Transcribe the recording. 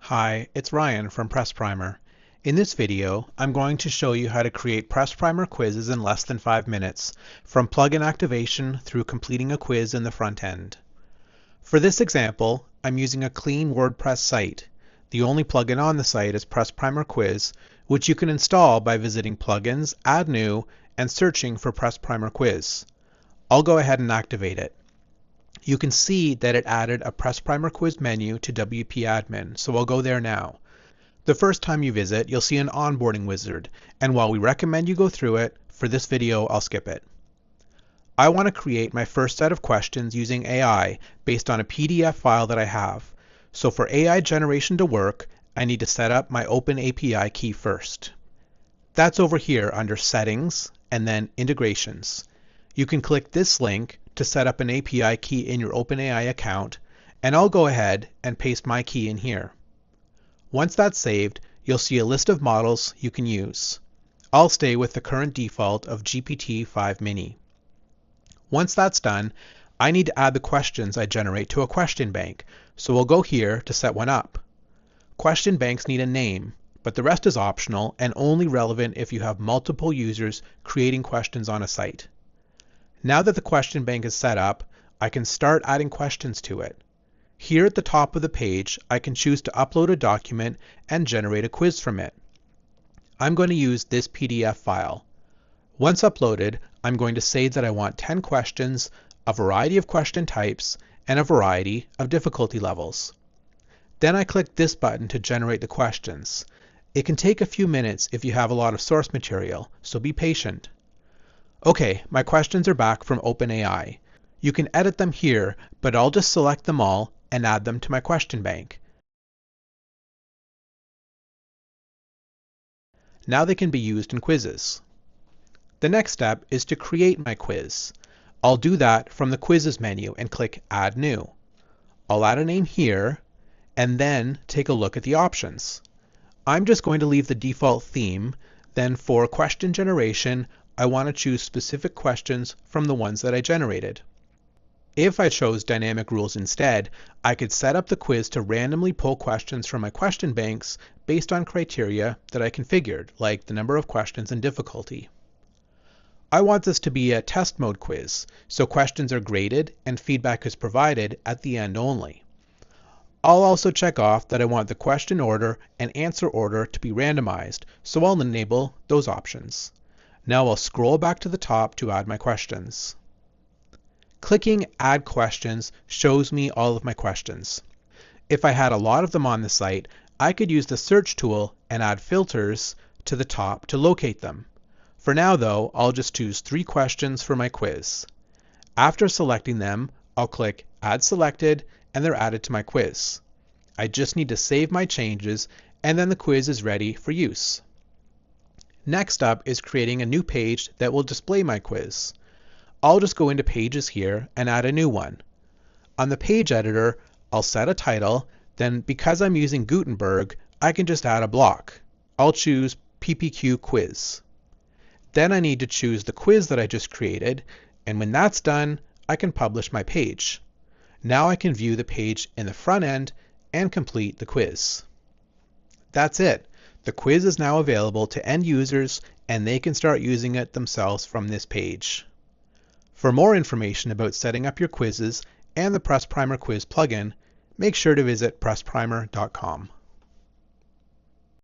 Hi, it's Ryan from PressPrimer. In this video, I'm going to show you how to create PressPrimer quizzes in less than 5 minutes, from plugin activation through completing a quiz in the front end. For this example, I'm using a clean WordPress site. The only plugin on the site is PressPrimer Quiz, which you can install by visiting Plugins, Add New, and searching for PressPrimer Quiz. I'll go ahead and activate it. You can see that it added a PressPrimer Quiz menu to WP Admin, so I'll go there now. The first time you visit, you'll see an onboarding wizard, and while we recommend you go through it, for this video I'll skip it. I want to create my first set of questions using AI based on a PDF file that I have. So for AI generation to work, I need to set up my OpenAPI key first. That's over here under Settings and then Integrations. You can click this link to set up an API key in your OpenAI account, and I'll go ahead and paste my key in here. Once that's saved, you'll see a list of models you can use. I'll stay with the current default of GPT-5 Mini. Once that's done, I need to add the questions I generate to a question bank, so we'll go here to set one up. Question banks need a name, but the rest is optional and only relevant if you have multiple users creating questions on a site. Now that the question bank is set up, I can start adding questions to it. Here at the top of the page, I can choose to upload a document and generate a quiz from it. I'm going to use this PDF file. Once uploaded, I'm going to say that I want 10 questions, a variety of question types, and a variety of difficulty levels. Then I click this button to generate the questions. It can take a few minutes if you have a lot of source material, so be patient. Okay, my questions are back from OpenAI. You can edit them here, but I'll just select them all and add them to my question bank. Now they can be used in quizzes. The next step is to create my quiz. I'll do that from the Quizzes menu and click Add New. I'll add a name here, and then take a look at the options. I'm just going to leave the default theme. Then for question generation, I want to choose specific questions from the ones that I generated. If I chose dynamic rules instead, I could set up the quiz to randomly pull questions from my question banks based on criteria that I configured, like the number of questions and difficulty. I want this to be a test mode quiz, so questions are graded and feedback is provided at the end only. I'll also check off that I want the question order and answer order to be randomized, so I'll enable those options. Now I'll scroll back to the top to add my questions. Clicking Add Questions shows me all of my questions. If I had a lot of them on the site, I could use the search tool and add filters to the top to locate them. For now though, I'll just choose 3 questions for my quiz. After selecting them, I'll click Add Selected and they're added to my quiz. I just need to save my changes and then the quiz is ready for use. Next up is creating a new page that will display my quiz. I'll just go into Pages here and add a new one. On the page editor, I'll set a title, then because I'm using Gutenberg, I can just add a block. I'll choose PPQ Quiz. Then I need to choose the quiz that I just created, and when that's done, I can publish my page. Now I can view the page in the front end and complete the quiz. That's it. The quiz is now available to end users and they can start using it themselves from this page. For more information about setting up your quizzes and the PressPrimer Quiz plugin, make sure to visit PressPrimer.com.